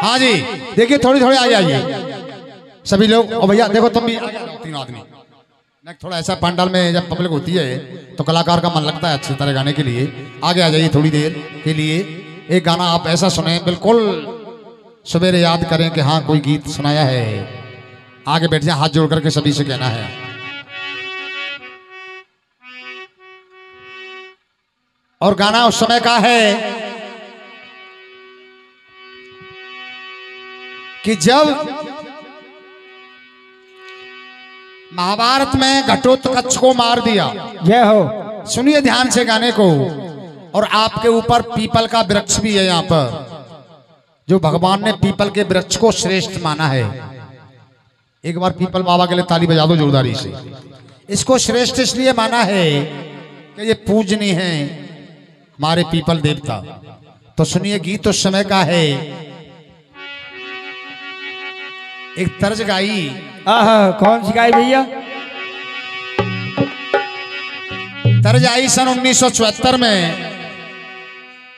हाँ जी, देखिए थोड़ी थोड़ी आगे आइए सभी लोग। और भैया देखो तुम भी तीन आदमी थोड़ा ऐसा पंडाल में जब पब्लिक होती है तो कलाकार का मन लगता है अच्छी तरह गाने के लिए। आगे आ जाइए थोड़ी देर के लिए। एक गाना आप ऐसा सुने बिल्कुल सवेरे याद करें कि हाँ कोई गीत सुनाया है। आगे बैठ जाए, हाथ जोड़ करके सभी से कहना है। और गाना उस समय का है कि जब महाभारत में घटोत्कच को मार दिया। जय हो। सुनिए ध्यान से गाने को। और आपके ऊपर पीपल का वृक्ष भी है यहाँ पर, जो भगवान ने पीपल के वृक्ष को श्रेष्ठ माना है। एक बार पीपल बाबा के लिए ताली बजा दो जोरदारी से। इसको श्रेष्ठ इसलिए माना है कि ये पूजनीय है हमारे पीपल देवता। तो सुनिए गीत उस समय का है। एक तर्ज गाई। कौन सी गाई भैया? तर्ज आई सन 1974 में।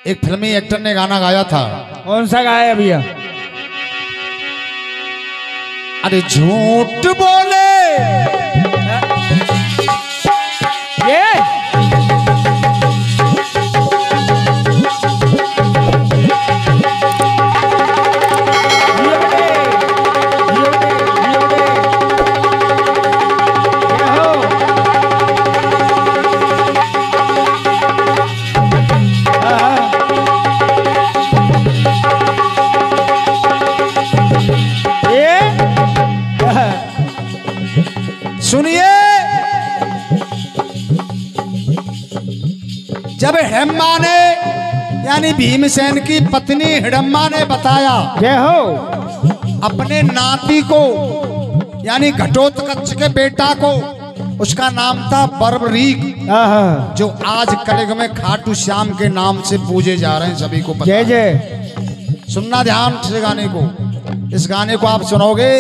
एक फिल्मी एक्टर ने गाना गाया था। कौन सा गाया भैया? अरे झूठ बोले ये सुनिए। जब हिडम्बा ने यानी भीमसेन की पत्नी हिडम्बा ने बताया जय हो अपने नाती को यानी घटोत्कच के बेटा को, उसका नाम था बर्बरीक, जो आज कलयुग में खाटू श्याम के नाम से पूजे जा रहे हैं। सभी को पता। जय जय। सुनना ध्यान से गाने को। इस गाने को आप सुनोगे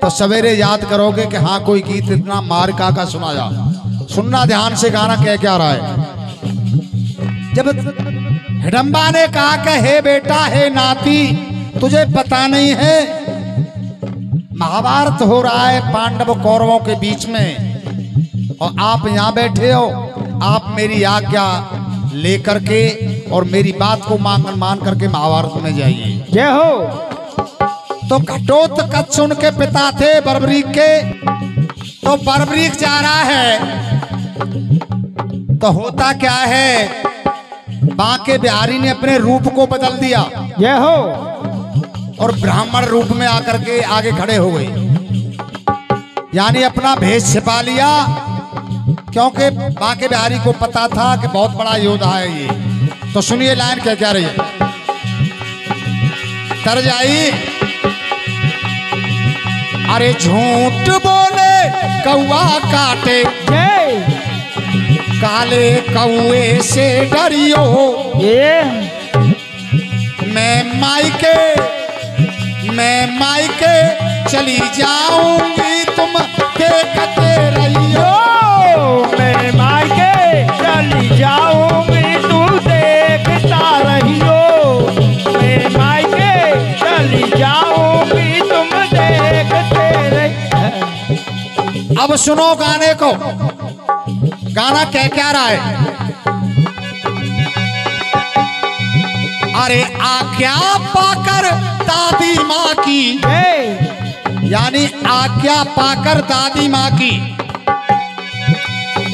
तो सवेरे याद करोगे कि हाँ कोई गीत इतना मार्का का सुनाया। सुनना ध्यान से गाना कह क्या रहा है। जब हिडम्बा ने कहा कि हे बेटा हे नाती, तुझे पता नहीं है महाभारत हो रहा है पांडव कौरवों के बीच में, और आप यहाँ बैठे हो। आप मेरी आज्ञा लेकर के और मेरी बात को मान करके महाभारत में जाइए। जय हो। तो घटोत्कच उनके पिता थे बर्बरीक के। तो बर्बरीक जा रहा है तो होता क्या है, बांके बिहारी ने अपने रूप को बदल दिया। जय हो। और ब्राह्मण रूप में आकर के आगे खड़े हो गए, यानी अपना भेष छिपा लिया, क्योंकि बांके बिहारी को पता था कि बहुत बड़ा योद्धा है ये। तो सुनिए लाइन क्या रही है। तर्ज आई। अरे झूठ बोले कौआ काटे, काले कौए से डरियो। ये मैं मायके चली जाऊंगी, तुम देखते रहियो। मैं मायके चली जाऊंगी, तुम देखता रहियो। मैं मायके चली जाऊंगी, तुम देखते रहियो। अब सुनो गाने को। गाना कह क्या रहा है। अरे आज्ञा पाकर दादी माँ की, यानी आज्ञा पाकर दादी माँ की,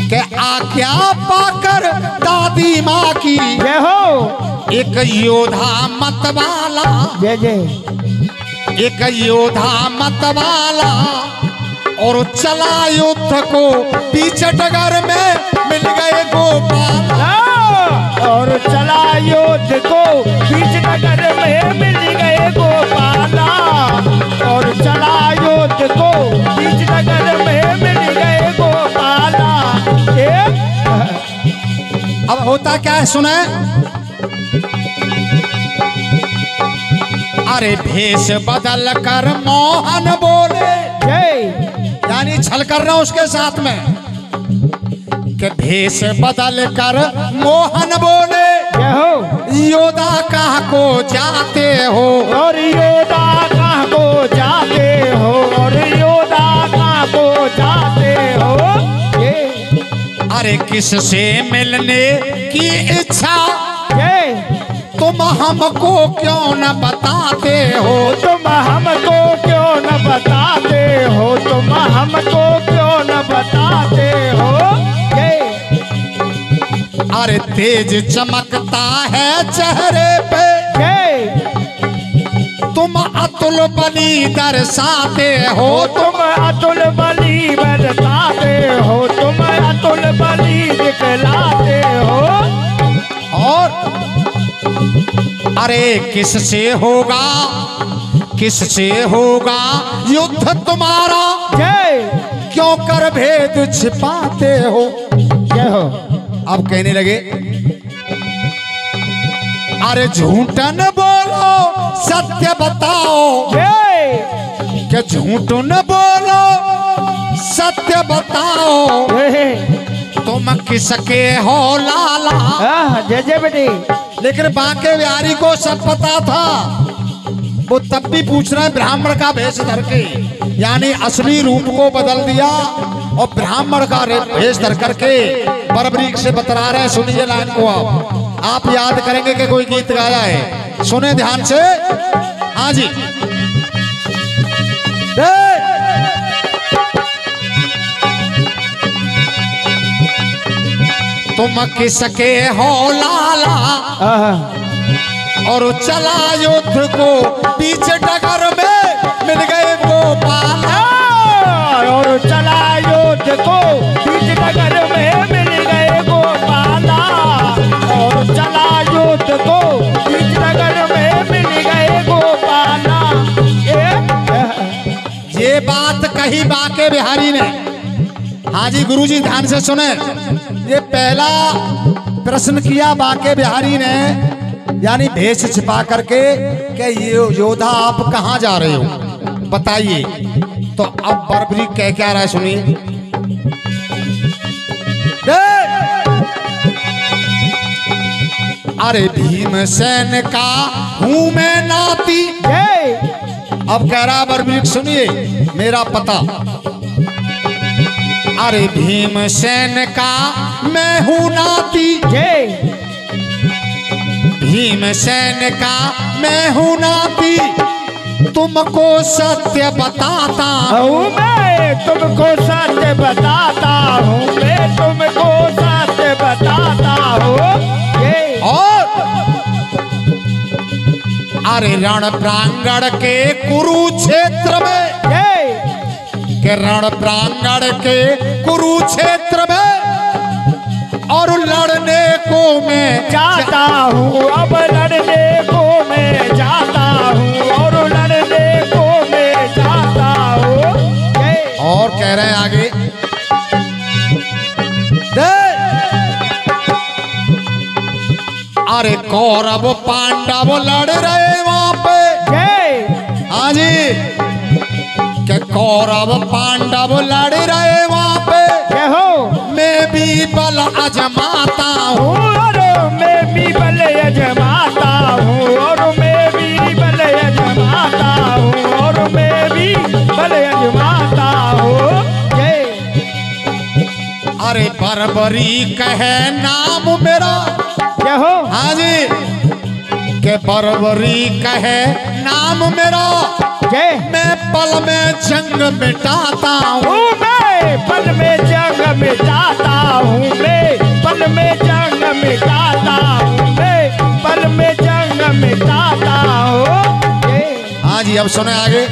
के आज्ञा पाकर दादी माँ की, जय हो। एक योद्धा मतवाला, जय जय। एक योद्धा मतवाला, और चला युद्ध को पीछे डगर में मिल गए गोपाल। और चला युद्ध को बीच नगर में मिल गए गोपाला। और चला युद्ध को बीच नगर में मिल गए गोपाला। अब होता क्या है सुने। अरे भेष बदल कर मोहन बोले, यानी छल कर रहा हूं उसके साथ में, कि भेष बदल कर मोहन बोले, हो योद्धा कहा को जाते हो। और योद्धा अरे किससे मिलने की इच्छा जय तुम हमको क्यों न बताते हो। तुम हमको क्यों न बताते हो, तुम हमको क्यों न बताते हो। जय अरे तेज चमकता है चेहरे पे जय तुम अतुल बली दर्शाते हो। तुम अतुल बली बरसाते हो, तुम अतुल बली दिखलाते हो। और अरे किससे होगा किससे होगा युद्ध तुम्हारा जय क्यों कर भेद छिपाते हो। जय हो। अब कहने लगे अरे झूठ न बोलो सत्य बताओ। जय क्या झूठ न बोलो सत्य बताओ। तुम किसके हो लाला। जय जय बेटी। लेकिन बांके बिहारी को सब पता था, वो तब भी पूछ रहे हैं ब्राह्मण का भेष धर के, यानी असली रूप को बदल दिया और ब्राह्मण का भेष धर करके बरबरीक से बतला रहे हैं। सुनिए लाइन को, आप याद करेंगे कि कोई गीत गाया है, सुने ध्यान से। हाँ जी तुम किसके हो लाला और चला युद्ध को बीच डगर में मिल गए गोपाला। और चला युद्ध को बीच डगर में मिल गए गोपाला। और चला युद्ध को बीच डगर में मिल गए गोपाला। ये बात कही बांके बिहारी ने। हाँ जी गुरुजी ध्यान से सुने। ये पहला प्रश्न किया बांके बिहारी ने, यानी भेष छिपा करके कि ये योद्धा आप कहाँ जा रहे हो बताइए। तो अब बरबरी कह क्या रहा है सुनिए। अरे भीमसेन का हूं मैं नाती। अब कह रहा बरबरी सुनिए मेरा पता। अरे भीमसेन का मैं हूं नाती। भीमसेन का मैं हूं नाती तुमको सत्य बताता हूँ। मैं तुमको सत्य बताता हूँ, मैं तुमको सत्य बताता हूँ। और अरे रण प्रांगण के कुरुक्षेत्र में के रण प्रांगण के कुरुक्षेत्र में और लड़ने को मैं जाता हूँ। अब लड़ने को मैं जाता हूँ और लड़ने को मैं जाता हूँ। और कह रहे हैं आगे अरे कौरव पांडव लड़ रहे वहां पे। हाँ जी के कौरव पांडव लड़ रहे वहां पे हो। मैं भी बल अजमाता हूँ। और मैं भी बल अजमाता हूँ और मैं भी बल अजमाता हूँ और मैं भी बल अजमाता हूँ। अरे बरबरी कहे नाम मेरा। हो। हाँ जी के बरबरी कहे नाम मेरा मैं पल में जंग मिटाता हूँ। मैं पल में जंग मिटाता हूँ, मैं पल में जंग मिटाता हूँ, मैं पल में जंग मिटाता हूँ। हाँ जी अब सुने आगे।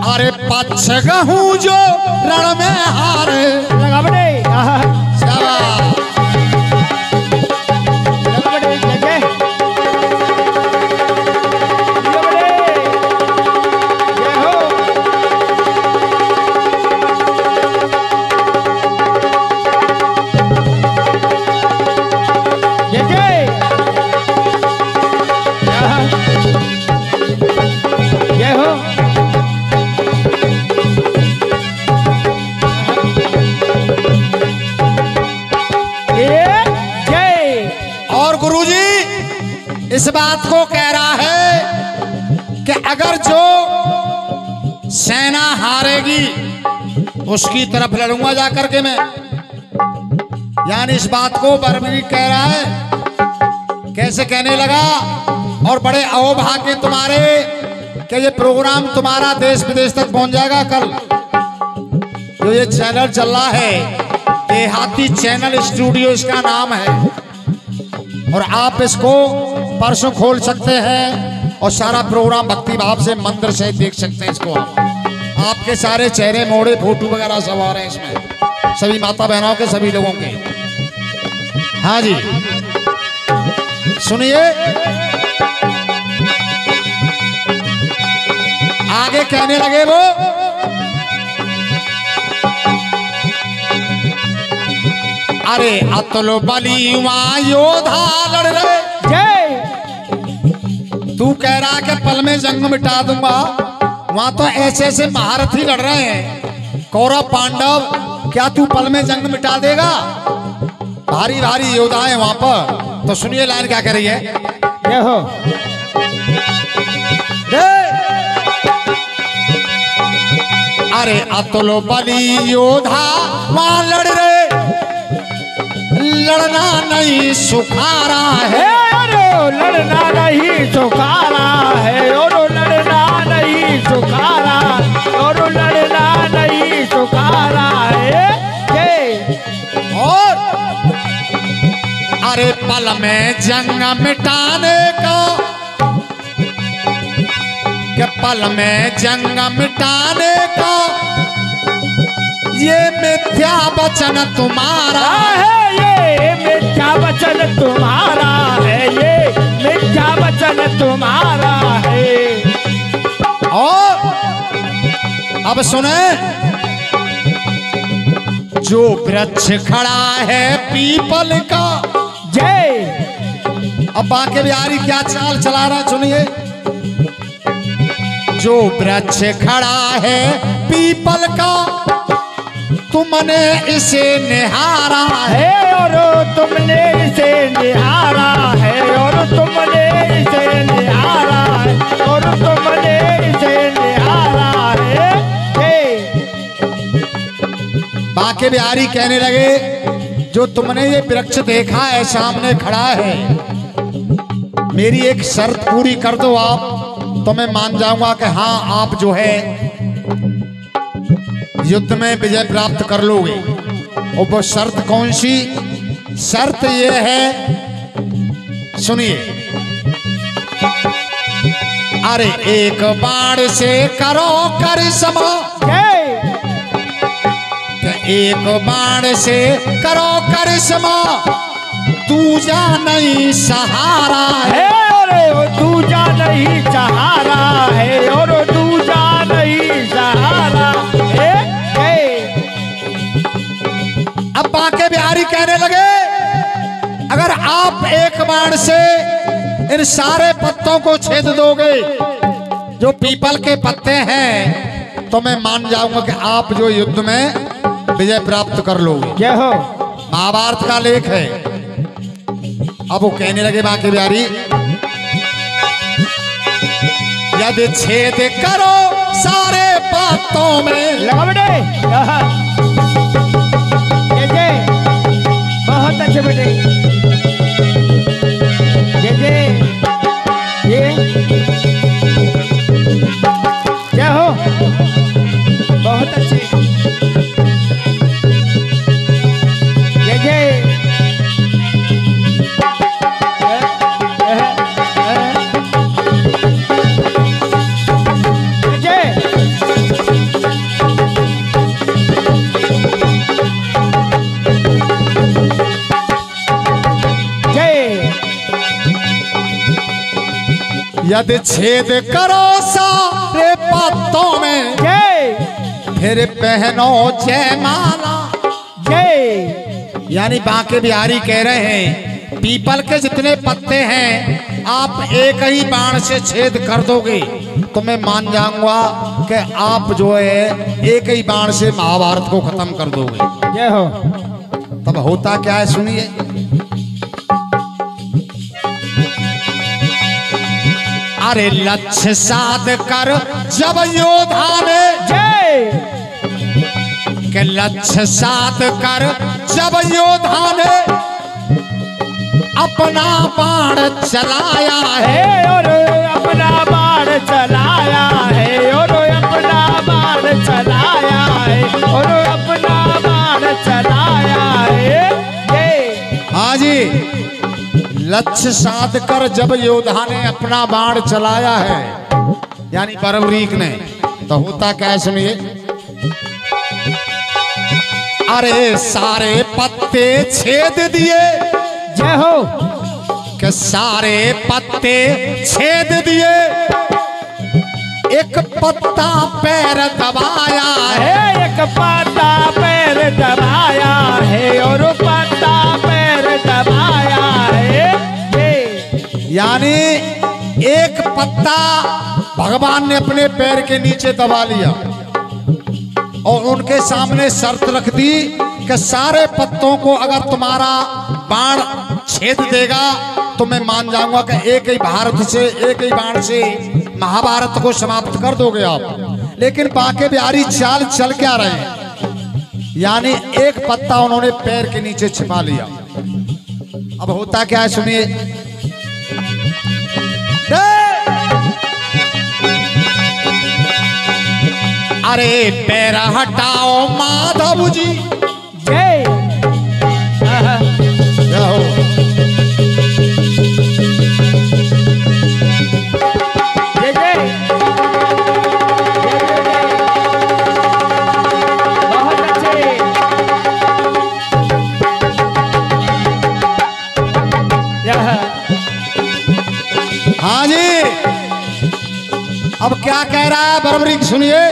अरे पक्ष गहूं जो रण में हारे। लगा बड़े इस बात को कह रहा है उसकी तरफ लड़ूंगा जाकर के मैं। यानी इस बात को बर्बरी कह रहा है। कैसे कहने लगा? और बड़े अहोभाग्य तुम्हारे कि ये प्रोग्राम तुम्हारा देश विदेश तक पहुंच जाएगा। कल जो ये चैनल चल रहा है, देहाती चैनल स्टूडियो इसका नाम है, और आप इसको परसों खोल सकते हैं और सारा प्रोग्राम भक्ति भाव से मंदिर से देख सकते हैं। इसको आपके सारे चेहरे मोड़े फोटो वगैरह सब आ रहे हैं इसमें, सभी माता बहनों के, सभी लोगों के। हाँ जी, सुनिए आगे कहने लगे वो। अरे अतुल बलीवा योधा लड़ रहे। जय। तू कह रहा कि पल में जंग मिटा दूंगा, वहां तो ऐसे ऐसे महारथी लड़ रहे हैं, कौरव पांडव, क्या तू पल में जंग मिटा देगा? भारी भारी योद्धा है वहां पर। तो सुनिए लाइन क्या कह रही है। जय हो। अरे अतुल बली योद्धा वहां लड़ रहे, लड़ना नहीं सुखारा है। अरे लड़ना नहीं सुखारा है, और लड़ना नहीं सुखारा, और लड़ना नहीं सुखारा है। और अरे पल में जंग मिटाने का, कि पल में जंग मिटाने का ये मिथ्या वचन तुम्हारा है। ये मिथ्या वचन तुम्हारा है, ये मिथ्या वचन तुम्हारा है। और अब सुने, जो वृक्ष खड़ा है पीपल का। जय। अब बांके बिहारी क्या चाल चला रहा है सुनिए। जो वृक्ष खड़ा है पीपल का, तुमने इसे निहारा है, और तुमने इसे निहारा है, और तुमने इसे निहारा है, और तुमने इसे निहारा है। बांके बिहारी कहने लगे, जो तुमने ये वृक्ष देखा है सामने खड़ा है, मेरी एक शर्त पूरी कर दो आप, तो मैं मान जाऊंगा कि हाँ आप जो है युद्ध में विजय प्राप्त कर लोगे। और वो शर्त कौन सी? शर्त ये है, सुनिए। अरे एक बाण से करो करिश्मा, एक बाण से करो करिश्मा, दूजा नहीं सहारा है। और दूजा नहीं सहारा है, और दूजा नहीं सहारा है। अब बांके बिहारी कहने लगे, अगर आप एक बाण से इन सारे पत्तों को छेद दोगे, जो पीपल के पत्ते हैं, तो मैं मान जाऊंगा कि आप जो युद्ध में विजय प्राप्त कर लोगे। जय हो। महाभारत का लेख है। अब वो कहने लगे बांके बिहारी, यदि छेद करो सारे पत्तों में। लगा बेटे। जय बहुत अच्छे बेटे। जय जय हो, बहुत अच्छे। जय जय। यदि छेद करो सारे पत्तों में, फिर पहनो जयमाला। जय। यानी बांके बिहारी कह रहे हैं, पीपल के जितने पत्ते हैं आप एक ही बाण से छेद कर दोगे, तो मैं मान जाऊंगा कि आप जो है एक ही बाण से महाभारत को खत्म कर दोगे। जय हो। तब होता क्या है सुनिए। अरे लक्ष्य साध कर जब योद्धा ने, जय, के लक्ष्य साध कर जब योद्धा ने अपना बाण चलाया है और अपना बाण चलाया है और अपना बाण चलाया है और अपना बाण चलाया है। हाँ जी, लक्ष्य साध कर जब योद्धा ने अपना बाण चलाया है, यानी बरबरीक ने, तो होता क्या सुनिए। अरे सारे पत्ते छेद दिए, जय हो, के सारे पत्ते छेद दिए, एक पत्ता पैर दबाया है, एक पत्ता पैर दबाया है और पत्ता पैर दबाया है। यानी एक पत्ता भगवान ने अपने पैर के नीचे दबा लिया और उनके सामने शर्त रख दी कि सारे पत्तों को अगर तुम्हारा बाण छेद देगा तो मैं मान जाऊंगा कि एक ही भारत से, एक ही बाण से महाभारत को समाप्त कर दोगे आप। लेकिन बाके बिहारी चाल चल क्या रहे हैं, यानी एक पत्ता उन्होंने पैर के नीचे छिपा लिया। अब होता क्या है सुनिए। अरे पैर हटाओ माधव जी, जय जाओ। जय जय बहुत अच्छे। हाँ जी, अब क्या कह रहा है बरबरीक सुनिए।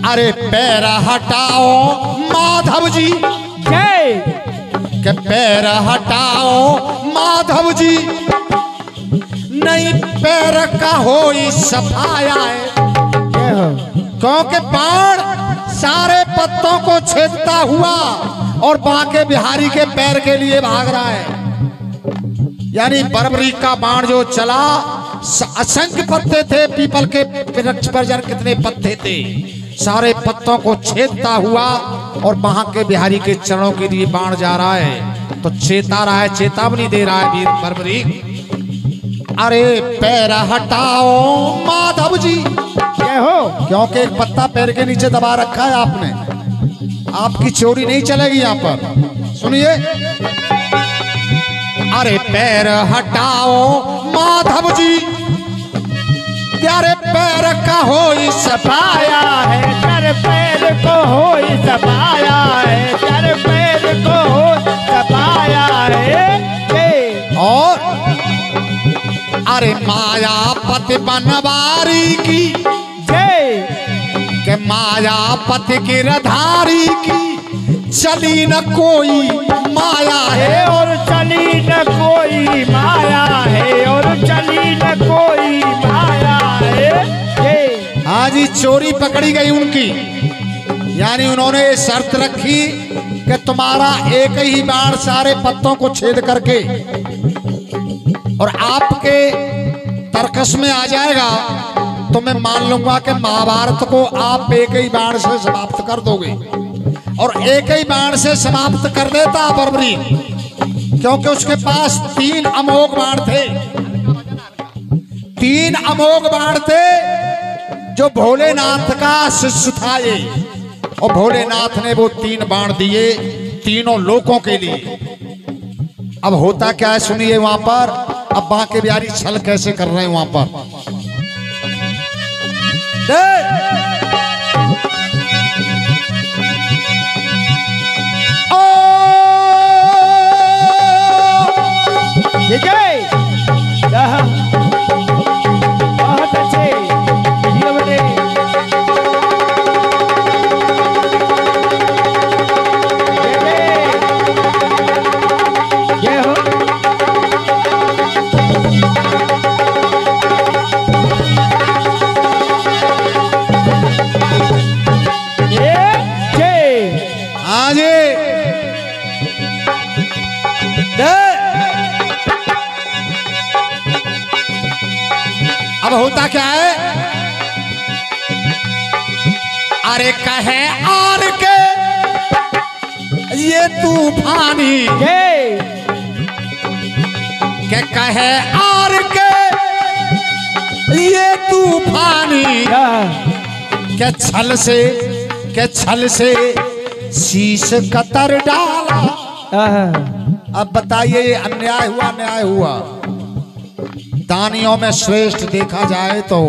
अरे पैर हटाओ माधव जी, जय के पैर हटाओ माधव जी, नहीं पैर का हो सफाया है, जय हो। क्योंकि बाण सारे पत्तों को छेदता हुआ और बांके बिहारी के पैर के लिए भाग रहा है। यानी बरबरीक का बाण जो चला, असंख्य पत्ते थे पीपल के वृक्ष पर, जान कितने पत्ते थे, सारे पत्तों को छेदता हुआ और बांके बिहारी के चरणों के लिए बाण जा रहा है। तो चेता रहा है, चेतावनी दे रहा है वीर बरबरीक। अरे पैर हटाओ माधव जी, जय हो। क्योंकि एक पत्ता पैर के नीचे दबा रखा है आपने, आपकी चोरी नहीं चलेगी यहाँ पर। सुनिए, अरे पैर हटाओ माधव जी, प्यारे पैर का हो सफाया है, तेरे पैर को हो सफाया है, तेरे पैर को हो सफाया है। और अरे मायापति बनवारी की, जय के मायापति की रधारी की, चली न कोई माया है और चली न कोई माया है और चली न कोई माया है। हाँ जी, चोरी पकड़ी गई उनकी। यानी उन्होंने शर्त रखी कि तुम्हारा एक ही बाण सारे पत्तों को छेद करके और आपके तर्कस में आ जाएगा तो मैं मान लूंगा कि महाभारत को आप एक ही बाण से समाप्त कर दोगे। और एक ही बाण से समाप्त कर देता बरबरीक, क्योंकि उसके पास 3 अमोघ बाण थे, 3 अमोघ बाण थे जो भोलेनाथ का शिष्य था ये। और भोलेनाथ ने वो 3 बाण दिए तीनों लोकों के लिए। अब होता क्या है सुनिए वहां पर। अब बांके बिहारी छल कैसे कर रहे हैं वहां पर। बहुत अच्छे ये हो। हाँ जी, अब होता क्या है अरे कहे आर के ये तूफानी के कहे आर के ये तूफानी के छल से शीश कतर डाला। अब बताइए ये अन्याय हुआ न्याय हुआ? दानियों में श्रेष्ठ देखा जाए तो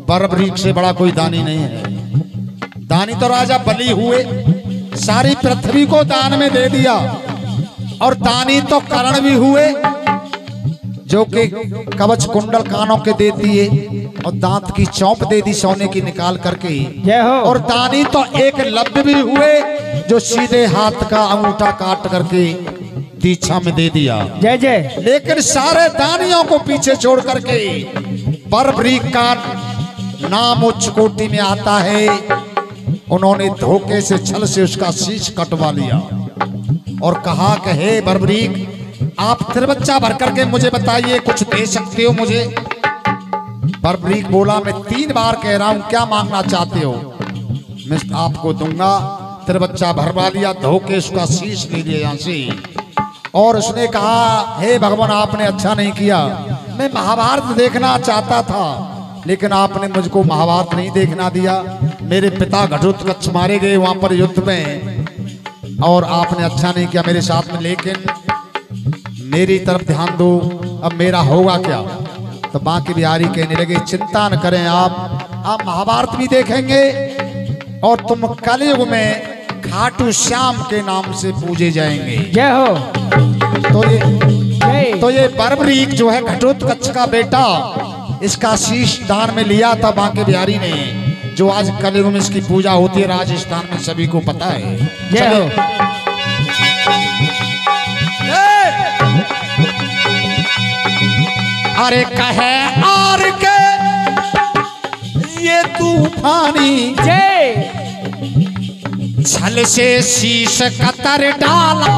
बरबरीक से बड़ा कोई दानी नहीं है। दानी तो राजा बलि हुए, सारी पृथ्वी को दान में दे दिया। और दानी तो कर्ण भी हुए, जो कि कवच कुंडल कानों के दे दिए और दांत की चौंप दे दी सोने की निकाल करके। और दानी तो एक लब्ध भी हुए, जो सीधे हाथ का अंगूठा काट करके दीक्षा में दे दिया। जय जय। लेकिन सारे दानियों को पीछे छोड़ करके बरबरीक का नाम उच्च कोटि में आता है। उन्होंने धोखे से छल से उसका शीश कटवा लिया और कहा कि हे बरबरीक, आप तिरबच्चा भर करके मुझे बताइए, कुछ दे सकते हो मुझे? बरबरीक बोला, मैं 3 बार कह रहा हूं, क्या मांगना चाहते हो? मैं आपको दूंगा। तिरबच्चा भरवा लिया, धोखे उसका शीश ले लिया यहाँ से। और उसने कहा, हे भगवान, आपने अच्छा नहीं किया। मैं महाभारत देखना चाहता था, लेकिन आपने मुझको महाभारत नहीं देखना दिया। मेरे पिता घटोत्कच मारे गए वहां पर युद्ध में, और आपने अच्छा नहीं किया मेरे साथ में। लेकिन मेरी तरफ ध्यान दो, अब मेरा होगा क्या? तो बांके बिहारी कहने लगे, चिंता न करें आप महाभारत भी देखेंगे और तुम कलयुग में खाटू श्याम के नाम से पूजे जाएंगे। जय हो। तो ये बरबरीक जो है घटोत्कच का बेटा, इसका शीश दान में लिया था बांके बिहारी ने, जो आज कलयुग में इसकी पूजा होती है राजस्थान में, सभी को पता है। जय हो। अरे कहे आर के ये तूफानी छल से शीश कतर डाला,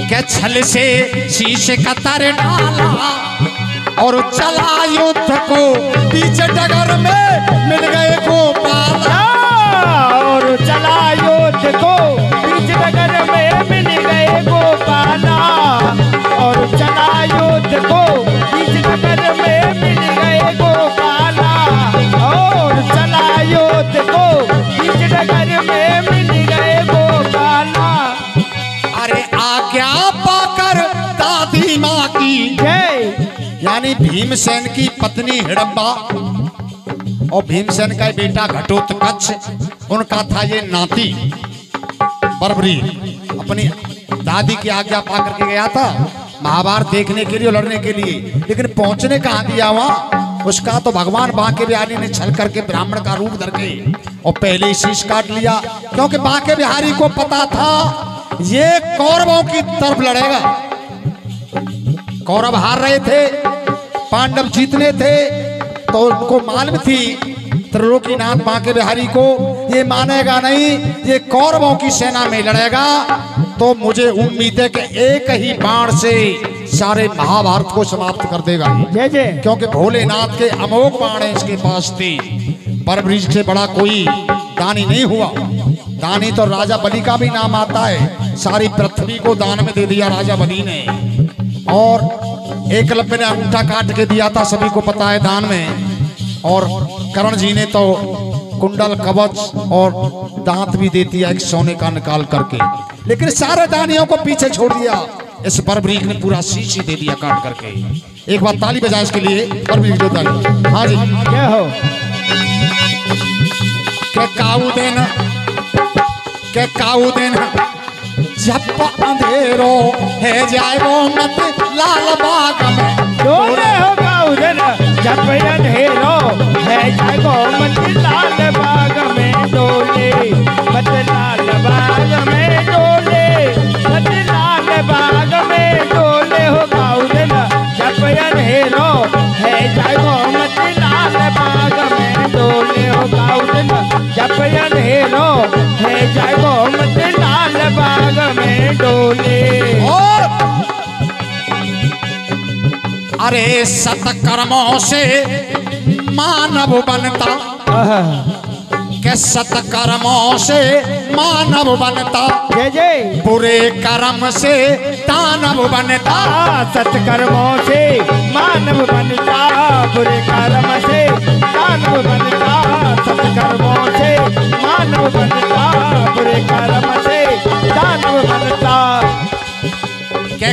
के छल से शीश कतर डाला और चला युद्ध को बीच डगर में मिल गए गोपाल। और चला युद्ध को बीच डगर में मिल गए गोपाला। और चला युद्ध को बीच डगर में मिल गए गोपाला। और चला युद्ध को बीच डगर में मिल गए गोपाला। अरे आज्ञा पाकर दादी माँ की, यानी भीमसेन की पत्नी हिडम्बा और भीमसेन का बेटा घटोत्कच, उनका था ये नाती बरबरीक। अपनी दादी की आज्ञा पाकर के गया था महाभारत देखने के लिए, लड़ने के लिए, लेकिन पहुंचने कहाँ दिया वहां? उसका तो भगवान बांके बिहारी ने छल करके ब्राह्मण का रूप धर के और पहले ही शीश काट लिया, क्योंकि बांके बिहारी को पता था ये कौरवों की तरफ लड़ेगा। कौरव हार रहे थे, पांडव जीतने थे, तो उनको मालूम थी त्रिलोकीनाथ बांके बिहारी को, ये मानेगा नहीं, ये कौरवों की सेना में लड़ेगा। तो मुझे उम्मीद है कि एक ही बाण से सारे महाभारत को समाप्त कर देगा, क्योंकि भोलेनाथ के अमोघ बाण इसके पास थे। बरबरीक से बड़ा कोई दानी नहीं हुआ। दानी तो राजा बलि का भी नाम आता है, सारी पृथ्वी को दान में दे दिया राजा बलि ने। और एकलव्य ने अंगूठा काट के दिया था, सभी को पता है, दान में। और कर्ण जी ने तो कुंडल कवच और दांत भी दे दिया एक सोने का निकाल करके। लेकिन सारे दानियों को पीछे छोड़ दिया, इस बरबरीक ने पूरा शीश ही दे दिया काट करके। एक बार ताली बजाए इसके लिए, बरबरीक जो ताली। हाँ जी, क्या हो के काऊ दिन जब अंधेरो है जाए वो मत लाल बाग में डोले हो काऊ दिन जब अंधेरो है जाए वो मत लाल बाग में डोले, मत लाल बाग में डोले, मत लाल बाग में डोले हो काऊ दिन जब अंधेरो है जाए वो मत लाल बाग में डोले हो काऊ दिन जब अंधेरो है जाए वो मत लाल बाग में डोले। अरे सतकर्मों से मानव बनता, के सत्कर्मों से मानव बनता, जय जय। बुरे कर्म से दानव बनता। सत्कर्मों से मानव बनता, बुरे कर्म से दानव बनता। सत्कर्मों से मानव बनता, बुरे कर्म से दानव बनता। के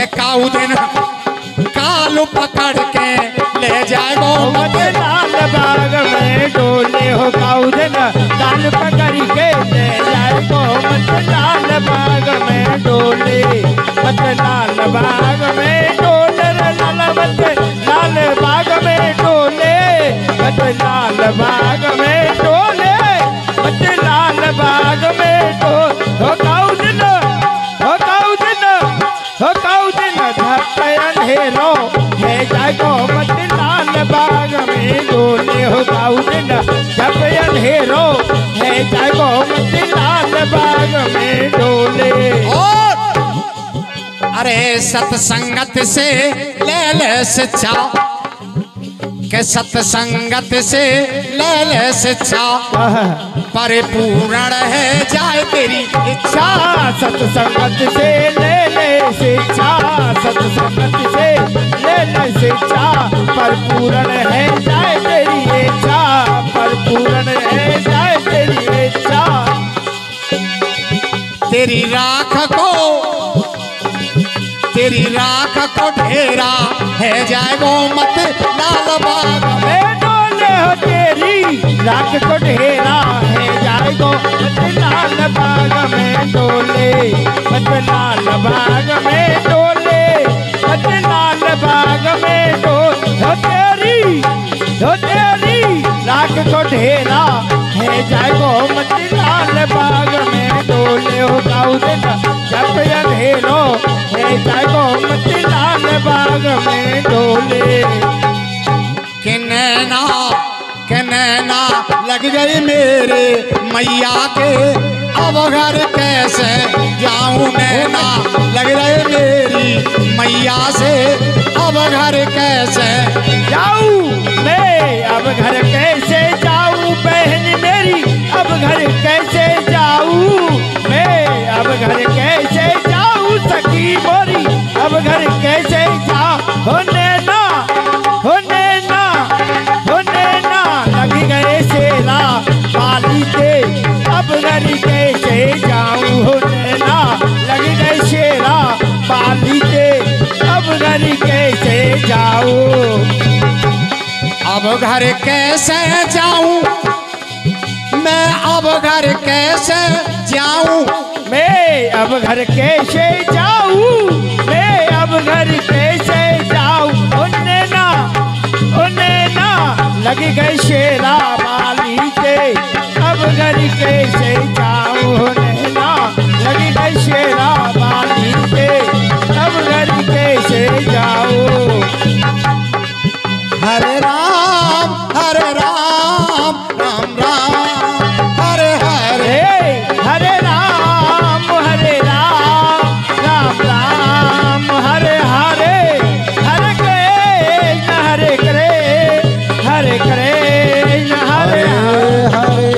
काऊ दिन कालू पकड़ के ले जाए गो मत। लाल बाग में डोले हो काऊ दिन काल पकड़ के ले जाए गो मत। लाल बाग में डोले मत, लाल बाग में डोले लाल मत। लाल बाग में डोले मत, लाल बाग में डोले मत। लाल बाग में डोले हो काऊ दिन, हो काऊ दिन, हो काऊ दिन धरते अंधेरो है जागो मत। लाल बाग में डोले हो काऊ दिन जब अंधेरो है जागो मत। लाल बाग में डोले। और अरे सत्संगत से ले ले शिक्षा, के सत्संगत से ले ले शिक्षा, परिपूर्ण है जाए तेरी इच्छा। सत्संगत से ले ले शिक्षा, सत्संगत से ले ले शिक्षा, परिपूर्ण है जाए तेरी इच्छा। परिपूर्ण है जाए तेरी इच्छा। तेरी राख को ढेरा है जाए गो मत। लाल बाग में डोले हो तेरी राख को ढेरा है जाए गो मत। लाल बाग में डोले मत, लाल बाग में डोले मत। लाल बाग में डोले हो तेरी राख को ढेरा है जाए गो मत। लाल बाग में डोले हो काऊ दिन जब अंधेरो है जाए गो मत। लाल बाग में डोले। के नैना लग गई मेरे मैया के, अब घर कैसे जाऊं। नैना लग रही मेरी मैया से, अब घर कैसे जाऊं मैं। अब घर कैसे जाऊं बहन मेरी, अब घर कैसे जाऊं मैं। अब घर कैसे जाऊं सखी मोरी, अब घर कैसे जाऊं। हो नैना, हो नैना, हो नैना लग गए सेरा बाली के, अब घर कैसे जाऊं। हो नैना लग गए शेरा बाली के, अब घर कैसे जाऊं। अब घर कैसे जाऊं मैं, अब घर कैसे जाऊं मैं। अब घर कैसे जाऊं मैं, अब घर कैसे जाऊं। ओ नैना, ओ नैना लग गई शेरा बाली के, अब घर कैसे जाऊं। ओ नैना लग गई शेरा बाली के, अब घर कैसे जाऊं। हरे राम राम राम हरे हरे। हरे राम राम राम हरे हरे। हरे कृष्ण हरे कृष्ण हरे हरे।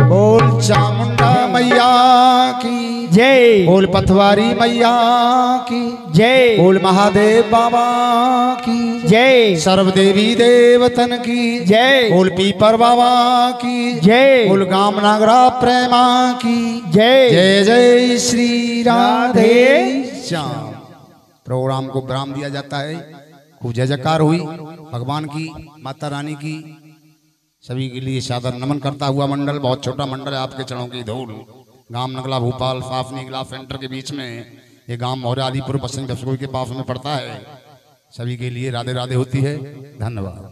बोल चामुंडा मैया की जय। बोल पथवारी मैया की जय। बोल महादेव बाबा की जय। सर्वदेवी देवतन की जय। बोल पीपर बाबा की जय। बोल गाम नागरा प्रेमा की जय। जय जय श्री राधे राधे श्याम। प्रोग्राम को विराम दिया जाता है। खूब जय जयकार हुई भगवान की, माता रानी की। सभी के लिए सादर नमन करता हुआ मंडल, बहुत छोटा मंडल है, आपके चरणों की धूल। गांव नगला भोपाल फाफनी ग्लास सेंटर के बीच में ये गांव मौर्य आदिपुर बसंत के पास में पड़ता है। सभी के लिए राधे राधे होती है। धन्यवाद।